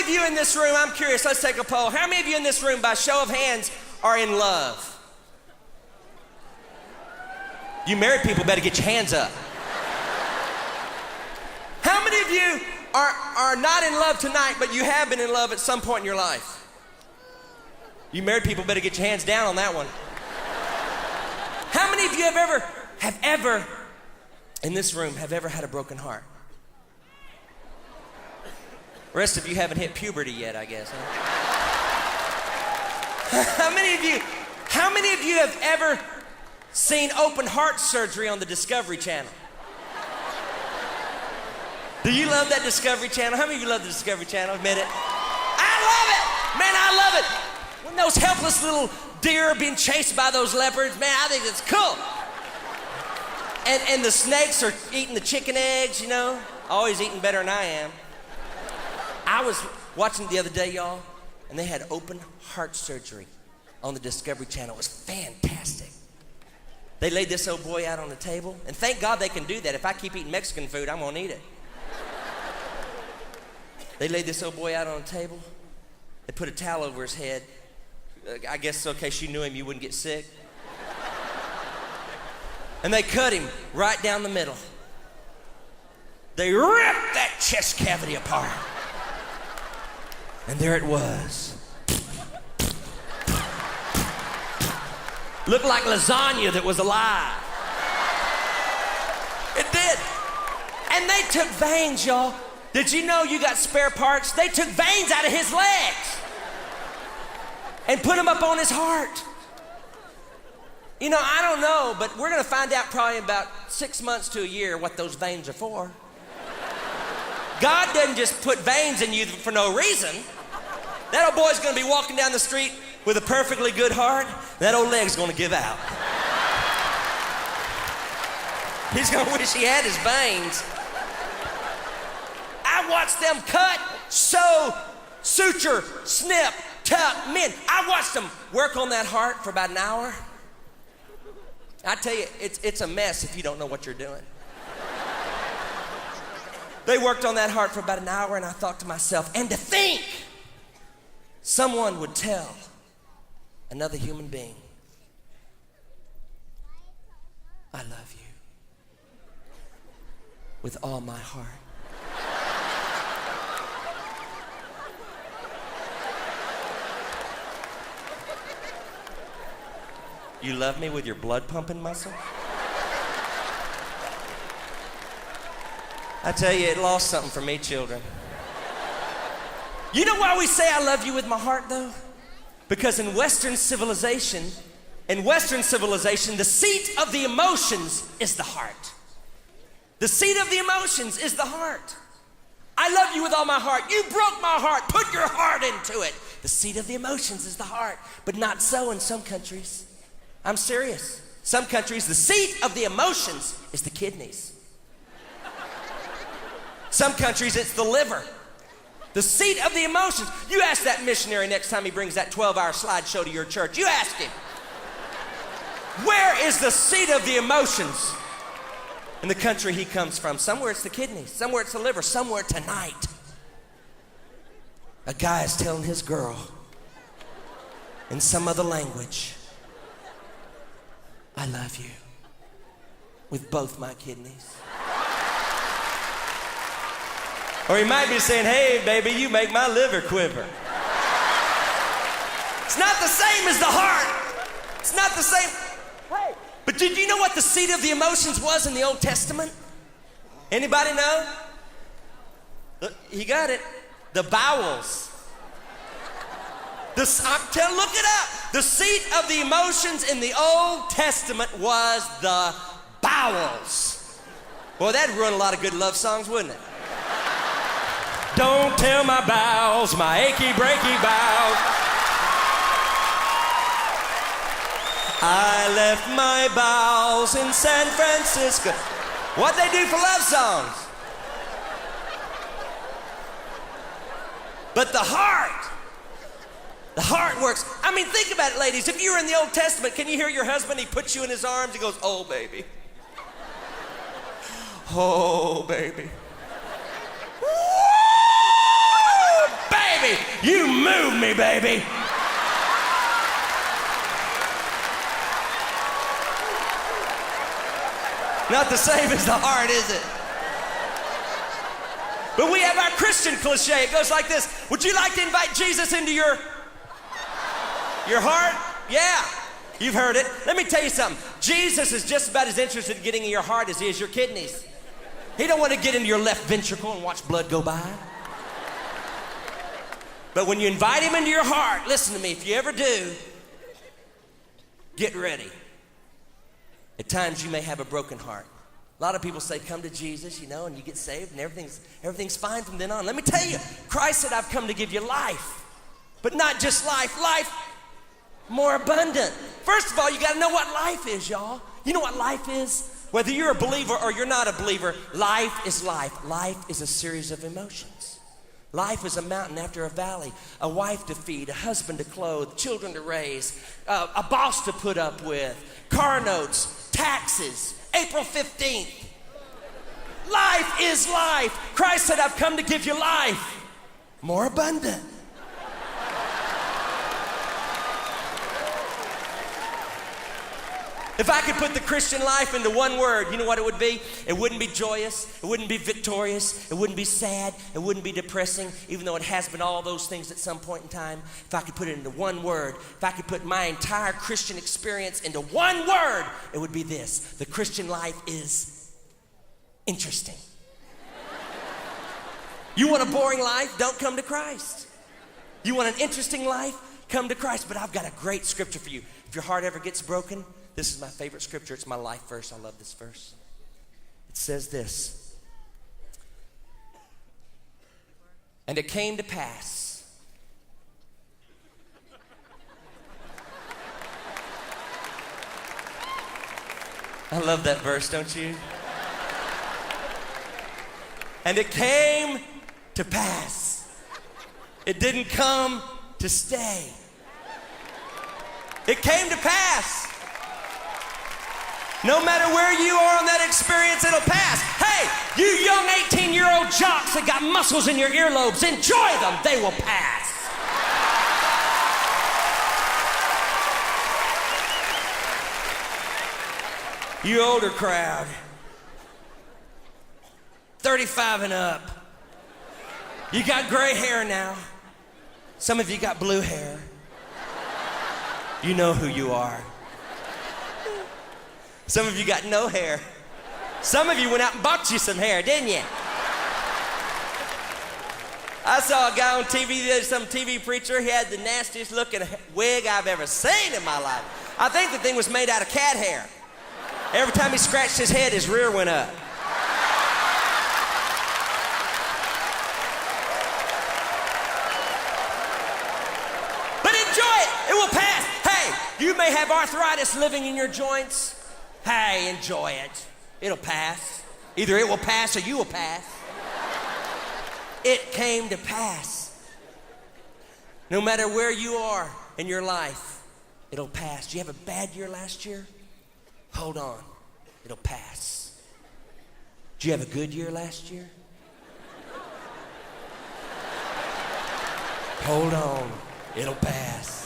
many of you in this room, I'm curious, let's take a poll. How many of you in this room, by show of hands, are in love? You married people better get your hands up. How many of you are not in love tonight, but you have been in love at some point in your life? You married people better get your hands down on that one. How many of you have ever in this room have ever had a broken heart? The rest of you haven't hit puberty yet, I guess. Huh? How many of you have ever seen open heart surgery on the Discovery Channel? Do you love that Discovery Channel? How many of you love the Discovery Channel? Admit it. I love it! Man, I love it! When those helpless little deer are being chased by those leopards, man, I think it's cool. And the snakes are eating the chicken eggs, you know? Always eating better than I am. I was watching the other day, y'all, and they had open heart surgery on the Discovery Channel. It was fantastic. They laid this old boy out on the table, and thank God they can do that. If I keep eating Mexican food, I'm gonna eat it. They laid this old boy out on the table. They put a towel over his head. I guess so in case you knew him, you wouldn't get sick. And they cut him right down the middle. They ripped that chest cavity apart. And there it was. Looked like lasagna that was alive. It did. And they took veins, y'all. Did you know you got spare parts? They took veins out of his legs and put them up on his heart. You know, I don't know, but we're gonna find out probably in about 6 months to a year what those veins are for. God doesn't just put veins in you for no reason. That old boy's gonna be walking down the street with a perfectly good heart, and that old leg's gonna give out. He's gonna wish he had his veins. I watched them cut, sew, suture, snip, tuck, mend. I watched them work on that heart for about an hour. I tell you, it's a mess if you don't know what you're doing. They worked on that heart for about an hour, and I thought to myself, and to think someone would tell another human being, I love you with all my heart. You love me with your blood pumping muscle? I tell you, it lost something for me, children. You know why we say I love you with my heart, though? Because in Western civilization, the seat of the emotions is the heart. The seat of the emotions is the heart. I love you with all my heart. You broke my heart. Put your heart into it. The seat of the emotions is the heart, but not so in some countries. I'm serious. Some countries, the seat of the emotions is the kidneys. Some countries, it's the liver. The seat of the emotions. You ask that missionary next time he brings that 12-hour slideshow to your church. You ask him, where is the seat of the emotions in the country he comes from? Somewhere it's the kidneys, somewhere it's the liver, somewhere tonight a guy is telling his girl in some other language, I love you with both my kidneys. Or he might be saying, hey, baby, you make my liver quiver. It's not the same as the heart. It's not the same. Hey. But did you know what the seat of the emotions was in the Old Testament? Anybody know? Look, he got it. The bowels. Look it up. The seat of the emotions in the Old Testament was the bowels. Boy, that'd ruin a lot of good love songs, wouldn't it? Don't tell my bowels, my achy, breaky bowels. I left my bowels in San Francisco. What'd they do for love songs? But the heart works. I mean, think about it, ladies. If you were in the Old Testament, can you hear your husband? He puts you in his arms. He goes, oh, baby. Oh, baby. Woo, baby. You move me, baby. Not the same as the heart, is it? But we have our Christian cliche. It goes like this. Would you like to invite Jesus into your heart? Yeah, you've heard it. Let me tell you something. Jesus is just about as interested in getting in your heart as he is your kidneys. He don't want to get into your left ventricle and watch blood go by. But when you invite him into your heart, listen to me, if you ever do, get ready. At times you may have a broken heart. A lot of people say, come to Jesus, and you get saved and everything's fine from then on. Let me tell you, Christ said, I've come to give you life. But not just life more abundant. First of all, you got to know what life is, y'all. You know what life is? Whether you're a believer or you're not a believer, life is life. Life is a series of emotions. Life is a mountain after a valley, a wife to feed, a husband to clothe, children to raise, a boss to put up with, car notes, taxes, April 15th. Life is life. Christ said, I've come to give you life more abundant. If I could put the Christian life into one word, you know what it would be? It wouldn't be joyous. It wouldn't be victorious. It wouldn't be sad. It wouldn't be depressing, even though it has been all those things at some point in time. If I could put it into one word, if I could put my entire Christian experience into one word, it would be this. The Christian life is interesting. You want a boring life? Don't come to Christ. You want an interesting life? Come to Christ. But I've got a great scripture for you. If your heart ever gets broken, this is my favorite scripture. It's my life verse. I love this verse. It says this. And it came to pass. I love that verse, don't you? And it came to pass. It didn't come to stay. It came to pass. No matter where you are on that experience, it'll pass. Hey, you young 18-year-old jocks that got muscles in your earlobes, enjoy them. They will pass. You older crowd, 35 and up, you got gray hair now. Some of you got blue hair. You know who you are. Some of you got no hair. Some of you went out and bought you some hair, didn't you? I saw a guy on TV, some TV preacher. He had the nastiest looking wig I've ever seen in my life. I think the thing was made out of cat hair. Every time he scratched his head, his rear went up. But enjoy it. It will pass. Hey, you may have arthritis living in your joints. Hey, enjoy it. It'll pass. Either it will pass or you will pass. It came to pass. No matter where you are in your life, it'll pass. Did you have a bad year last year? Hold on. It'll pass. Did you have a good year last year? Hold on. It'll pass.